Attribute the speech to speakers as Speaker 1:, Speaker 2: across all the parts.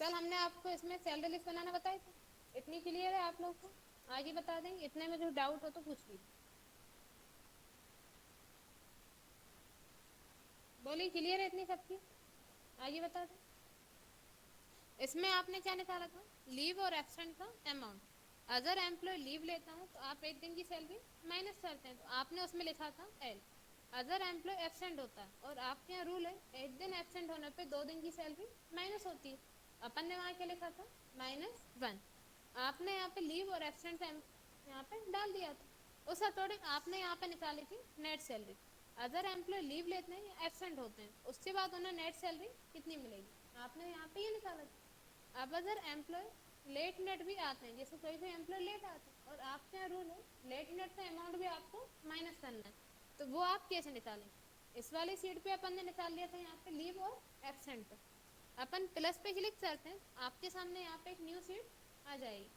Speaker 1: कल हमने आपको इसमें सैलरी लिस्ट बनाना बताई थी, इतनी क्लियर है आप लोग को? आगे बता देंगे, इतने में जो डाउट हो तो पूछ लीजिए। बोलिए क्लियर है इतनी सबकी? आगे बता दें। इसमें आपने क्या निकाला था? लीव और एब्सेंट का अमाउंट। अगर एम्प्लॉय लीव लेता है तो आप एक दिन की सैलरी माइनस करते हैं, तो आपने उसमें लिखा था एल। अगर एम्प्लॉय एब्सेंट होता है और आपके यहाँ रूल है एक दिन एब्सेंट होने पे 2 दिन की सैलरी माइनस होती है, अपन ने वहाँ क्या लिखा था? -1। आपने यहाँ पे लीव और एब्सेंट का यहाँ पे डाल दिया था, उस अकॉर्डिंग आपने यहाँ पे निकाली थी नेट सैलरी। अगर एम्प्लॉय लीव लेते हैं या एब्सेंट होते हैं उसके बाद उन्हें नेट सैलरी कितनी मिलेगी, आपने यहाँ पे ये निकाला था। अब अगर एम्प्लॉय लेट नेट भी आते हैं, जैसे कोई एम्प्लॉय लेट आते हैं और आपके यहाँ रूल है लेट नेट का अमाउंट भी आपको माइनस करना है, तो वो आप कैसे निकालेंगे? इस वाली सीट पे अपन ने निकाल लिया था यहाँ पे लीव और एब्सेंट पे, अपन प्लस पे क्लिक करते हैं, आपके सामने यहाँ पे एक न्यू सीट आ जाएगी।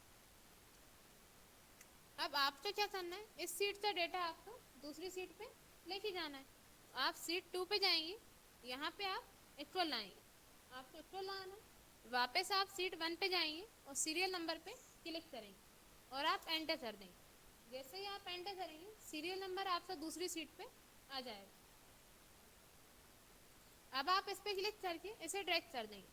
Speaker 1: अब आपको क्या करना है, इस सीट का डेटा आपको दूसरी सीट पे लेके जाना है। आप सीट 2 पे जाएंगे, यहाँ पे आप इक्वल लाएंगे, आपको इक्वल लाना है। वापस आप सीट 1 पे जाएंगे और सीरियल नंबर पे क्लिक करेंगे और आप एंटर कर देंगे। जैसे ही आप एंटर करेंगे सीरियल नंबर आपका दूसरी सीट पे आ जाएगा। अब आप इस पे क्लिक करके इसे ड्रैग कर देंगे।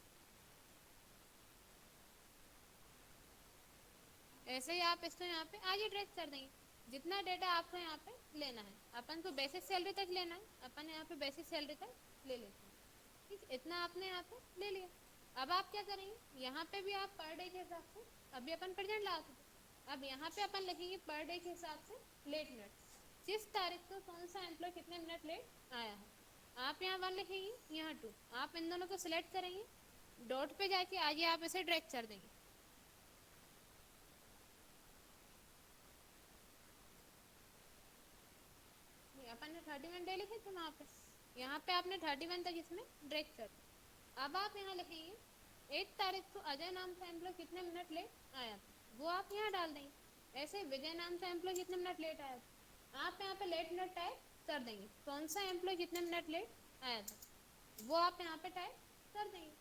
Speaker 1: ऐसे ही आप इसको यहाँ पे आगे ड्रैग कर देंगे। जितना डेटा आपको यहाँ पे लेना है, अपन को बेसिक सैलरी तक लेना है, अपन यहाँ पे बेसिक सैलरी तक ले लेते हैं। ठीक, इतना आपने यहाँ पे ले लिया। अब आप क्या करेंगे, यहाँ पे भी आप पर डे के हिसाब से, अभी अपन प्रेजेंट लगाते थे, अब यहाँ पे अपन लिखेंगे पर डे के हिसाब से लेट मिनट, जिस तारीख को कौन सा एम्प्लॉय कितने मिनट लेट आया है। आप यहाँ 1 लिखेंगे, यहाँ 2, आप इन दोनों को सिलेक्ट करेंगे, डॉट पे जाके आगे आप इसे ड्रैग कर देंगे। अपन ने 31 डे लिखे थे वहाँ पे, यहाँ पे आपने 31 तक इसमें ड्रैग कर। अब आप यहाँ लिखेंगे 1 तारीख को अजय नाम का एम्प्लॉय कितने मिनट लेट आया था, वो आप यहाँ डाल देंगे। ऐसे विजय नाम का एम्प्लॉय कितने मिनट लेट आया था, आप यहाँ पे लेट मिनट टाइप कर देंगे, कौन सा एम्प्लॉय कितने मिनट लेट आया था वो आप यहाँ पे टाइप कर देंगे।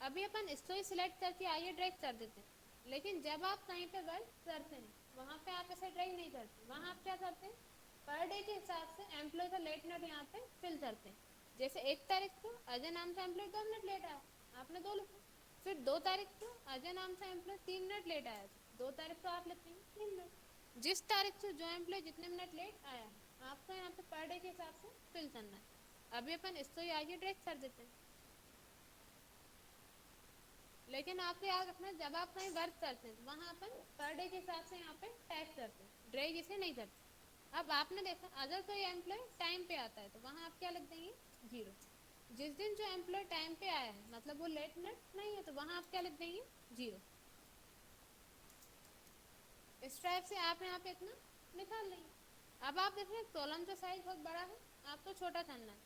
Speaker 1: अभी अपन इसको ही सिलेक्ट करके आइए ड्रैग कर देते हैं, लेकिन जब आप कहीं पे वर्क करते हैं वहाँ पे आप इसे ड्रैग नहीं करते, वहाँ आप क्या करते हैं, पर डे के हिसाब से एम्प्लॉय का लेट मिनट यहाँ पे फिल करते हैं। जैसे 1 तारीख को अजय नाम का एम्प्लॉय 2 मिनट लेट आया, आपने 2 लिखा। फिर 2 तारीख को अजय नाम का एम्प्लॉय 3 मिनट लेट आया, 2 तारीख को आप लिखते हैं 3 मिनट। जिस तारीख को जो एम्प्लॉय जितने मिनट लेट आया है आपको यहाँ पे पर डे के हिसाब से फिल करना है। अभी अपन इसको ही आगे ड्रैग कर देते हैं, लेकिन आपको याद रखना जब आप कहीं वर्क करते हैं वहाँ अपन पर डे के हिसाब से यहाँ पे टाइप करते हैं, ड्रैग इसे नहीं करते। अब आपने देखा अगर कोई एम्प्लॉय टाइम पे आता है तो वहाँ आप क्या लिख देंगे, 0। जिस दिन जो एम्प्लॉय टाइम पे आया है मतलब वो लेट मिनट नहीं है, तो वहाँ आप क्या लिख देंगे, 0। इस टाइप से आप यहाँ पे इतना निकाल लेंगे। अब आप देख रहे हैं कॉलम का साइज बहुत बड़ा है, आपको छोटा करना है।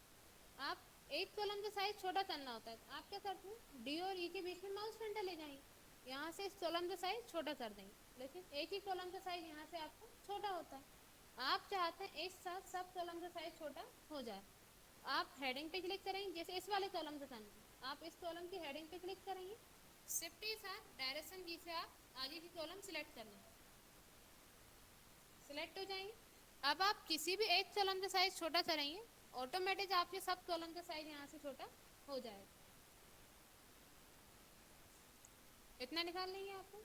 Speaker 1: आप एक कॉलम का साइज छोटा करना होता है, तो आप क्या करते हैं, डी और ई के बीच में माउस पॉइंटर ले जाएंगे, यहाँ से इस कॉलम का साइज छोटा कर देंगे, लेकिन एक ही कॉलम का साइज यहाँ से आपको छोटा होता है। आप चाहते हैं एक साथ सब कॉलम का साइज छोटा हो जाए, आप हेडिंग पे क्लिक करेंगे, जैसे इस वाले कॉलम का करना है, आप इस कॉलम की हेडिंग पे क्लिक करेंगे, शिफ्ट के साथ डायरेक्शन की से आप आगे की कॉलम सिलेक्ट कर लेंगे, सिलेक्ट हो जाएंगे। अब आप किसी भी एक कॉलम का साइज छोटा करेंगे, ऑटोमेटिक आपके सब कॉलम का साइज यहाँ से छोटा हो जाएगा। इतना निकाल लेंगे आपको।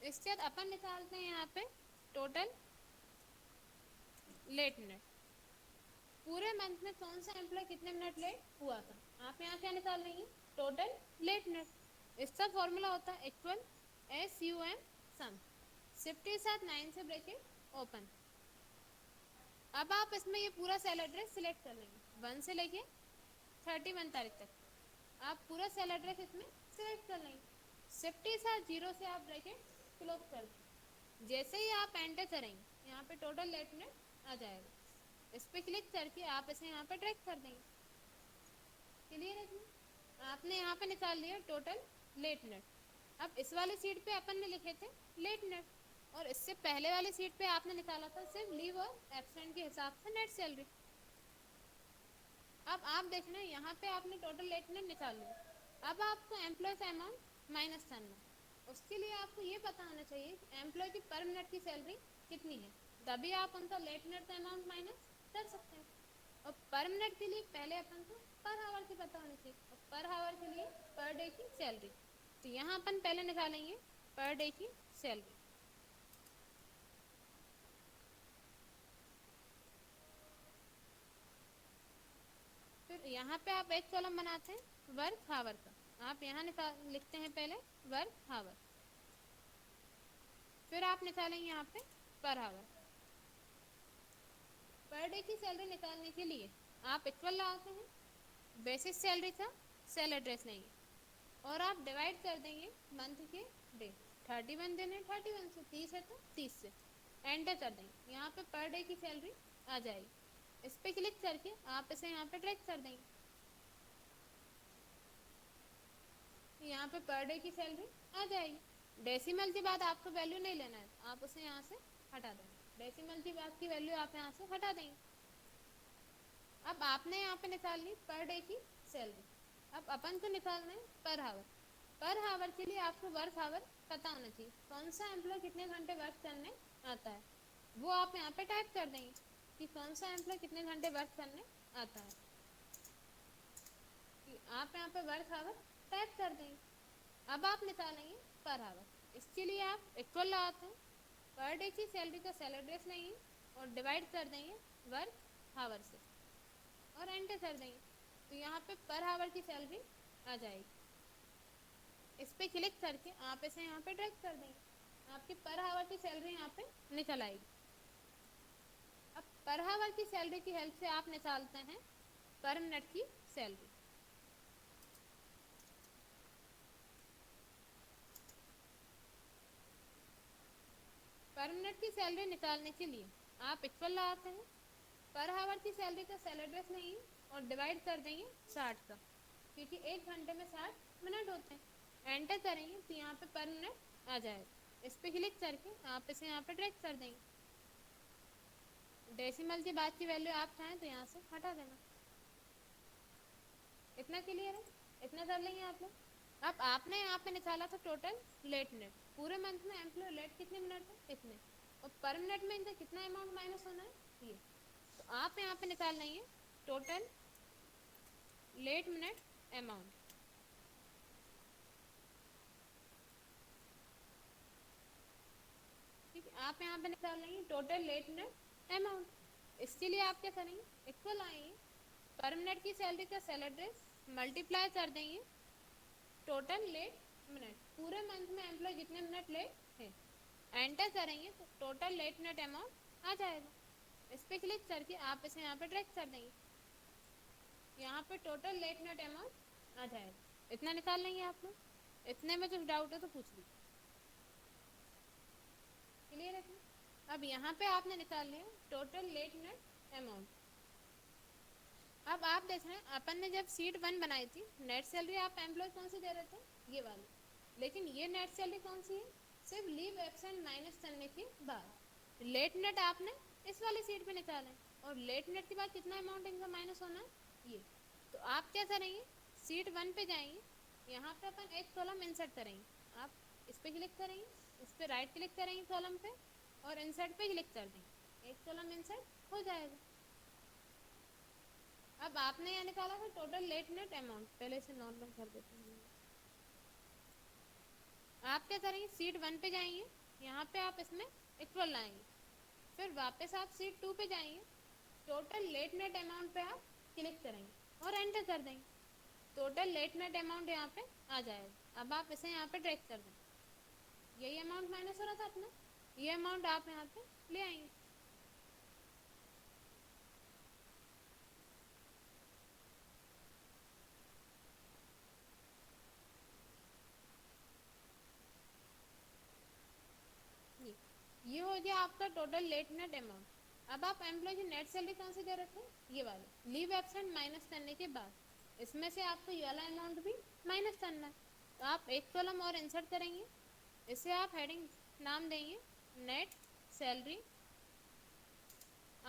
Speaker 1: इसके बाद अपन निकालते हैं यहाँ पे टोटल लेट मिनट, पूरे मंथ में कौन सा एम्प्लॉय कितने मिनट लेट हुआ था। आप यहाँ क्या निकाल लेंगे, टोटल लेट मिनट। इसका फॉर्मूला होता है इक्वल SUM सम, शिफ्ट के साथ 9 से ब्रैकेट ओपन। अब आप इसमें ये पूरा सेल एड्रेस सिलेक्ट कर लेंगे 1 से लेके 31 तारीख तक, आप पूरा सेल एड्रेस इसमें सिलेक्ट कर लेंगे, शिफ्ट के साथ 0 से आप ब्रैकेट क्लोज कर देंगे। जैसे ही आप एंटर करेंगे यहाँ पे टोटल लेट मिनट आ जाएगा, इस पर क्लिक करके आप इसे यहाँ पे ड्रैग कर देंगे। क्लियर है, आपने यहाँ पे निकाल लिया टोटल लेट मिनट। अब इस वाले सीट पे अपन ने लिखे थे लेट मिनट, اور اس سے پہلے والی سیٹ پہ آپ نے نکالا تھا صرف لیو اور ایبسینٹ کے حساب سے نیٹ سیلری. اب آپ دیکھنا یہاں پہ آپ نے ٹوٹل لیٹ نیٹ نکال لیا. اب آپ کو امپلائز اماؤنٹ مائنس کرنا ہے. اس کے لیے آپ کو یہ پتا ہونا چاہیے کہ امپلائی کی پر منٹ کی سیلری کتنی ہے, تبھی آپ ان کا لیٹ نیٹ اماؤنٹ مائنس کر سکتے ہیں. اور پر منٹ کے لیے پہلے اپن کو پر آور کی پتا ہونی چاہیے, اور پر آور کے لیے پر ڈے کی سیلری. تو یہاں اپن پہلے نکالیں گے پر ڈے کی سیلری. پھر یہاں پہ آپ ایک کالم بناتے ہیں ورک ہاور کا. آپ یہاں لکھتے ہیں پہلے ورک ہاور, پھر آپ نکالیں گے یہاں پہ پر آور. پر ڈے کی سیلری نکالنے کے لیے آپ اکول لگاتے ہیں بیسس سیلری کا سیل ایڈریس لیں گے, اور آپ ڈیوائڈ کر دیں گے منتھ کے ڈے. 31 دن ہے 31 سے, 30 ہے تو 30 سے اینٹر کر دیں گے. یہاں پہ پر ڈے کی سیلری آ جائے گی. اس پہ کلک کر کے آپ اسے یہاں پہ ڈریگ کر دیں گے. یہاں پہ پر ڈے کی سیلری آ جائے گی. ڈیسیمل کے بعد آپ کو ویلیو نہیں لینا ہے, آپ اسے یہاں سے ہٹا دیں گے. ڈیسیمل کی بعد کی ویلیو آپ یہاں سے ہٹا دیں گے. اب آپ نے یہاں پہ نکال لی پر ڈے کی سیلری. اب اپن کو نکالنا ہے پر ہاور. پر ہاور کے لیے آپ کو ورک ہاور پتا ہونا چاہیے, کون سا امپلائی کتنے گھنٹے ورک کرنے آتا ہے. وہ آپ یہاں پہ ٹائپ کر دیں گے کہ کون سا امپلائی کتنے گھنٹے ورک کرنے آتا ہے. آپ یہاں پہ ورک ہاور ٹائپ کر دیں گے. اب آپ نکالیں گے پر آور. اس کے لیے آپ اکول لگاتے ہیں پر ڈے کی سیلری کا سیل ایڈریس لیں گے اور ڈیوائڈ کر دیں گے ورک ہاور سے, اور انٹر کر دیں گے. تو یہاں پہ پر آور کی سیلری آ جائے گی. اس پہ کلک کر کے آپ اسے یہاں پہ ڈریگ کر دیں گے. آپ کی پر آور کی سیلری یہاں پہ نکل آئے گی. اب پر آور کی سیلری کی ہیلپ سے آپ نکالتے ہیں پر منٹ کی سیلری. پر منٹ کی سیلری نکالنے کے لیے آپ اکول لگاتے ہیں پر آور کی سیلری کا سیل ایڈریس نہیں اور ڈیوائڈ کر دیں گے 60 کا, کیونکہ ایک گھنٹے میں 60 منٹ ہوتے ہیں. انٹر کریں گے تو یہاں پہ پر منٹ آ جائے گا. اس پہ کلک کر کے آپ اسے یہاں پہ ڈریگ کر دیں گے. ڈیسیمل کے بعد کی ویلیو آپ چاہیں تو یہاں سے ہٹا دینا. اتنا کلیئر ہے, اتنا کر لیں گے آپ لوگ. اب آپ نے یہاں پہ نکالا تھا ٹوٹل لیٹ نیٹ. پورے منتھ میں امپلائی لیٹ کتنے منٹ ہے اتنے, اور پر منٹ میں ان کا کتنا اماؤنٹ مائنس ہونا ہے یہ. تو آپ یہاں پہ نکال لیں گے ٹوٹل لیٹ منٹ اماؤنٹ. ٹھیک ہے, آپ یہاں پہ نکال لیں گے ٹوٹل لیٹ منٹ اماؤنٹ. اس کے لیے آپ کیا کریں گے اکول آئیں گے پر منٹ کی سیلری کا سیل ایڈریس ملٹیپلائی کر دیں گے ٹوٹل لیٹ منٹ. پورے منتھ میں امپلائی جتنے منٹ لیٹ ہے انٹر کریں گے تو ٹوٹل لیٹ منٹ اماؤنٹ آ جائے گا. اس پہ کلک کر کے آپ اسے یہاں پہ ڈریگ کر دیں گے. یہاں پہ ٹوٹل لیٹ منٹ اماؤنٹ آ جائے گا. اتنا نکال لیں گے آپ لوگ. اتنے میں کچھ ڈاؤٹ ہے تو پوچھ لیجیے. کلیئر ہے. اب یہاں پہ آپ نے نکال لیا ٹوٹل لیٹ منٹ اماؤنٹ. اب آپ دیکھ رہے ہیں اپن نے جب سیٹ 1 بنائی تھی نیٹ سیلری آپ امپلائی کون سی دے رہے تھے یہ والی, لیکن یہ نیٹ سیلری کون سی ہے صرف لیو ایبسینٹ مائنس کرنے کے بعد. لیٹ نیٹ آپ نے اس والی سیٹ پہ نکالا ہے, اور لیٹ نیٹ کے بعد کتنا اماؤنٹ ان کا مائنس ہونا ہے یہ. تو آپ کیا کریں گے سیٹ 1 پہ جائیں گے, یہاں پہ اپن ایک کالم انسرٹ کریں گے. آپ اس پہ کلک کریں گے, اس پہ رائٹ کلک کریں گے کالم پہ اور انسرٹ پہ کلک کر دیں گے. ایک کالم انسرٹ ہو جائے گا. اب آپ نے یہ نکالا تھا ٹوٹل لیٹ نیٹ اماؤنٹ. پہلے سے نارمل کر دیتے ہیں. آپ کیا کریں گے سیٹ 1 پہ جائیں گے, یہاں پہ آپ اس میں اکول لائیں گے. پھر واپس آپ سیٹ 2 پہ جائیں گے, ٹوٹل لیٹ نیٹ اماؤنٹ پہ آپ کلک کریں گے اور انٹر کر دیں گے. ٹوٹل لیٹ نیٹ اماؤنٹ یہاں پہ آ جائے گا. اب آپ اسے یہاں پہ ڈریگ کر دیں. یہی اماؤنٹ مائنس ہو رہا تھا اپنا, یہ اماؤنٹ آپ یہاں پہ لے آئیں گے. یہ ہو گیا آپ کا ٹوٹل لیٹ نیٹ اماؤنٹ. اب آپ امپلائی کی نیٹ سیلری کون سی دے رکھے ہیں یہ والی لیو ایبسینٹ مائنس کرنے کے بعد. اس میں سے آپ کو یہ والا اماؤنٹ بھی مائنس کرنا ہے. تو آپ ایک کالم اور انسرٹ کریں گے, اسے آپ ہیڈنگ نام دیں گے net salary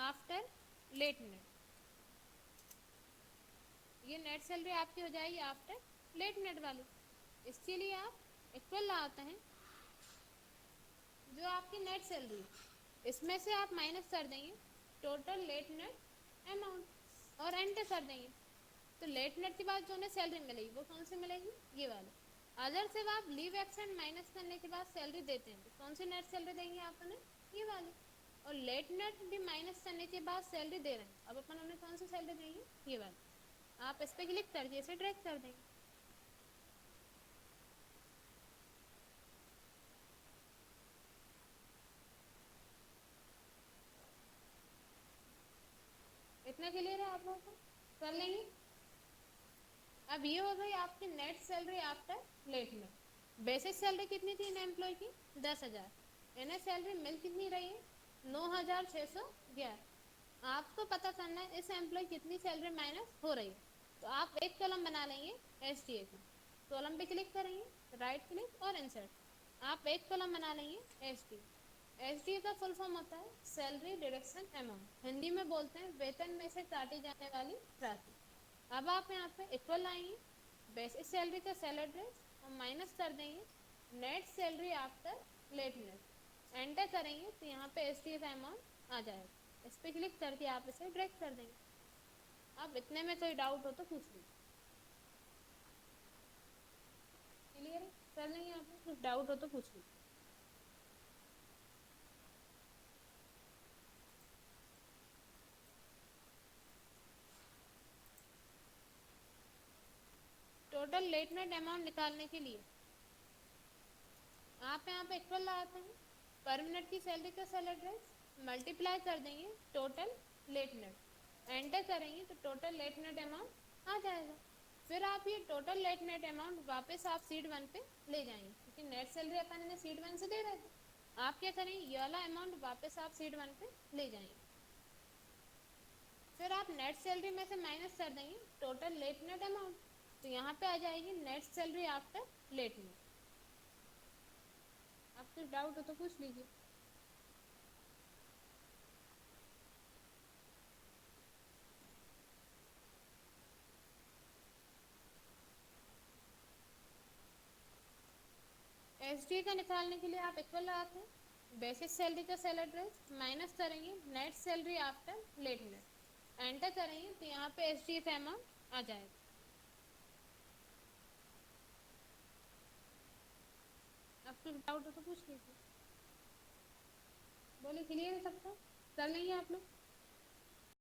Speaker 1: after late net, ये नेट सैलरी आपकी हो जाएगी आफ्टर लेट नेट वाली। इसके लिए आप इक्वल लगाते हैं जो आपकी नेट सैलरी, इसमें से आप माइनस कर देंगे टोटल लेट नेट अमाउंट और एंटर कर देंगे। तो लेट नेट के बाद जो उन्हें सैलरी मिलेगी वो कौन सी मिलेगी, ये वाली। अदर से आप लीव एक्सटेंड माइनस करने के बाद सैलरी देते हैं तो कौन सी नेट सैलरी देंगे आप उन्हें, ये वाली। और लेट नेट भी माइनस करने के बाद सैलरी दे रहे हैं, अब अपन उन्हें कौन सी सैलरी देंगे, ये वाली। आप इस पर क्लिक कर दिए, इसे ड्रैग कर देंगे। इतना क्लियर है आप लोगों को, कर लेंगे। अब ये हो गई आपकी net salary after late net. Basic salary कितनी थी इन एम्प्लॉय की, 10,000। इन्हें सैलरी मिल कितनी रही है, 9,611। आपको पता करना है इस एम्प्लॉय कितनी सैलरी माइनस हो रही है, तो आप एक कॉलम बना लेंगे STA का। कॉलम पे क्लिक करेंगे, राइट क्लिक और इंसर्ट, आप एक कॉलम बना लेंगे STA। SDA का फुल फॉर्म होता है सैलरी डिडक्शन अमाउंट, हिंदी में बोलते हैं वेतन में से काटी जाने वाली राशि। अब आप यहाँ पे इक्वल लाएंगे बेसिक सैलरी का सैलरी एड्रेस और माइनस कर देंगे net salary after late net, enter करेंगे तो यहाँ पे SDA का अमाउंट आ जाएगा। इस पर क्लिक करके आप इसे ड्रैग कर देंगे। अब इतने में कोई डाउट हो तो पूछ लीजिए। क्लियर है, कर लेंगे। आप कुछ डाउट हो तो पूछ लीजिए। टोटल लेट नेट अमाउंट निकालने के लिए आप यहाँ पे इक्वल लगाते हैं पर मिनट की सैलरी का सैलरी एड्रेस, मल्टीप्लाई कर देंगे टोटल लेट नेट, एंटर करेंगे तो टोटल लेट नेट अमाउंट आ जाएगा। फिर आप ये टोटल लेट नेट अमाउंट वापस आप सीट 1 पे ले जाएंगे, क्योंकि नेट सैलरी अपन इन्हें सीट 1 से दे रहे थे। आप क्या करेंगे, ये वाला अमाउंट वापस आप सीट 1 पे ले जाएंगे। फिर आप नेट सैलरी में से माइनस कर देंगे टोटल लेट नेट अमाउंट, तो यहाँ पे आ जाएगी net salary after late net. आप कुछ डाउट हो तो पूछ लीजिए। SDA का निकालने के लिए आप इक्वल लगाते हैं बेसिक सैलरी का सैलरी एड्रेस, माइनस करेंगे net salary after late net, enter करेंगे तो यहाँ पे SDA का अमाउंट आ जाएगा। अब कुछ डाउट हो तो पूछ लीजिए। बोले क्लियर है सबका, कर लेंगे आप लोग।